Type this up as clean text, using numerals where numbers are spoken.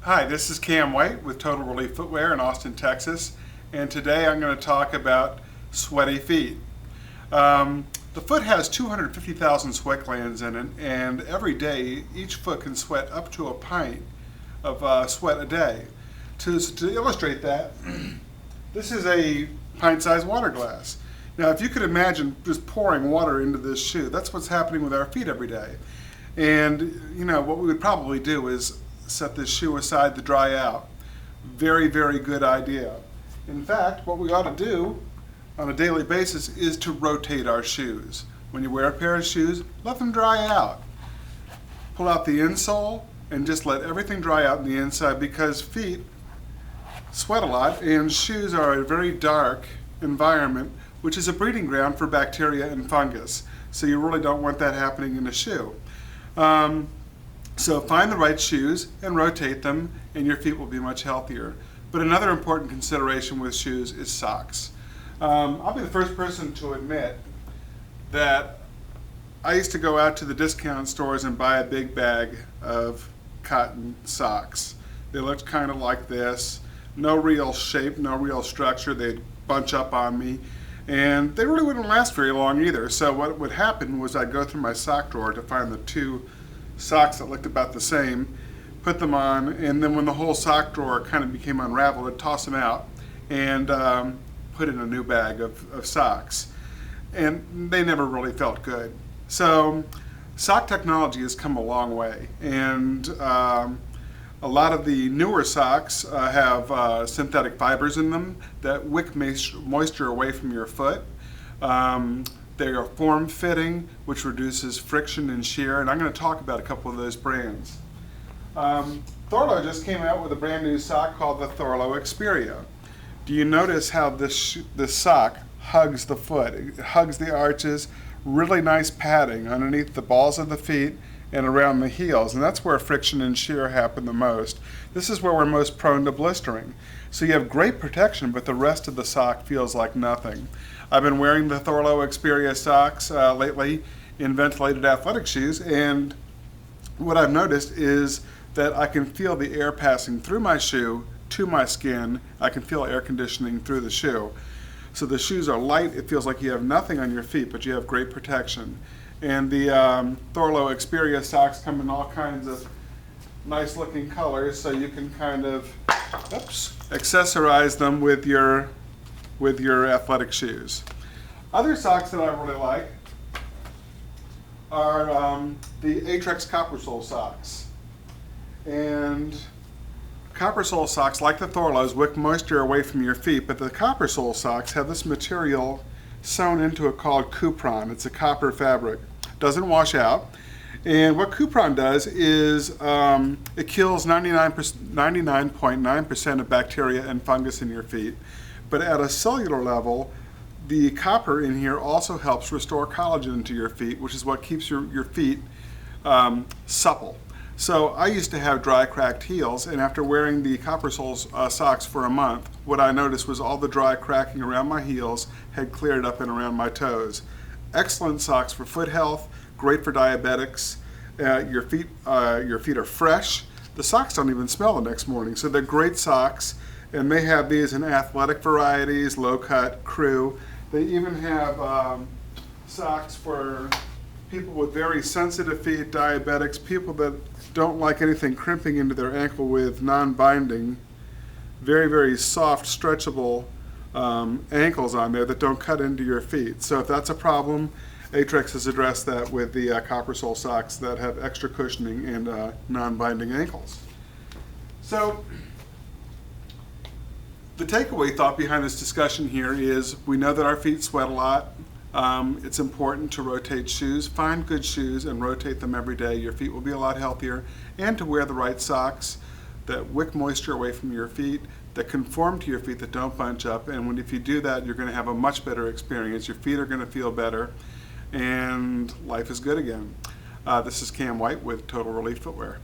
Hi, this is Cam White with Total Relief Footwear in Austin, Texas, and today I'm going to talk about sweaty feet. The foot has 250,000 sweat glands in it, and every day each foot can sweat up to a pint of sweat a day. To illustrate that, this is a pint-sized water glass. Now, if you could imagine just pouring water into this shoe, that's what's happening with our feet every day. And, you know, what we would probably do is set this shoe aside to dry out. Very, very good idea. In fact, what we ought to do on a daily basis is to rotate our shoes. When you wear a pair of shoes, let them dry out. Pull out the insole and just let everything dry out on the inside, because feet sweat a lot and shoes are a very dark environment, which is a breeding ground for bacteria and fungus. So you really don't want that happening in a shoe. So find the right shoes and rotate them, and your feet will be much healthier. But another important consideration with shoes is socks. I'll be the first person to admit that I used to go out to the discount stores and buy a big bag of cotton socks. They looked kind of like this. No real shape, no real structure. They'd bunch up on me. And they really wouldn't last very long either. So what would happen was I'd go through my sock drawer to find the two socks that looked about the same, put them on, and then when the whole sock drawer kind of became unraveled, I'd toss them out and put in a new bag of socks. And they never really felt good. So sock technology has come a long way, and a lot of the newer socks have synthetic fibers in them that wick moisture away from your foot. They are form-fitting, which reduces friction and shear, and I'm going to talk about a couple of those brands. Thorlos just came out with a brand new sock called the Thorlos Xperia. Do you notice how this sock hugs the foot? It hugs the arches, really nice padding underneath the balls of the feet and around the heels, and that's where friction and shear happen the most. This is where we're most prone to blistering. So you have great protection, but the rest of the sock feels like nothing. I've been wearing the Thorlos Xperia socks lately in ventilated athletic shoes, and what I've noticed is that I can feel the air passing through my shoe to my skin. I can feel air conditioning through the shoe. So the shoes are light. It feels like you have nothing on your feet, but you have great protection. And the Thorlos Xperia socks come in all kinds of nice looking colors, so you can kind of accessorize them with your athletic shoes. Other socks that I really like are the Aetrex copper sole socks. And copper sole socks, like the Thorlos, wick moisture away from your feet, but the copper sole socks have this material sewn into it called cupron. It's a copper fabric. Doesn't wash out. And what cupron does is it kills 99.9% of bacteria and fungus in your feet. But at a cellular level, the copper in here also helps restore collagen to your feet, which is what keeps your feet supple. So I used to have dry, cracked heels, and after wearing the copper sole socks for a month, what I noticed was all the dry cracking around my heels had cleared up and around my toes. Excellent socks for foot health, great for diabetics. Your feet are fresh. The socks don't even smell the next morning, so they're great socks. And they have these in athletic varieties, low cut, crew. They even have socks for people with very sensitive feet, diabetics, people that don't like anything crimping into their ankle with non-binding, very, very soft, stretchable ankles on there that don't cut into your feet. So if that's a problem, Aetrex has addressed that with the copper sole socks that have extra cushioning and non-binding ankles. So the takeaway thought behind this discussion here is we know that our feet sweat a lot. It's important to rotate shoes. Find good shoes and rotate them every day. Your feet will be a lot healthier. And to wear the right socks that wick moisture away from your feet, that conform to your feet, that don't bunch up. And if you do that, you're going to have a much better experience. Your feet are going to feel better, and life is good again. This is Cam White with Total Relief Footwear.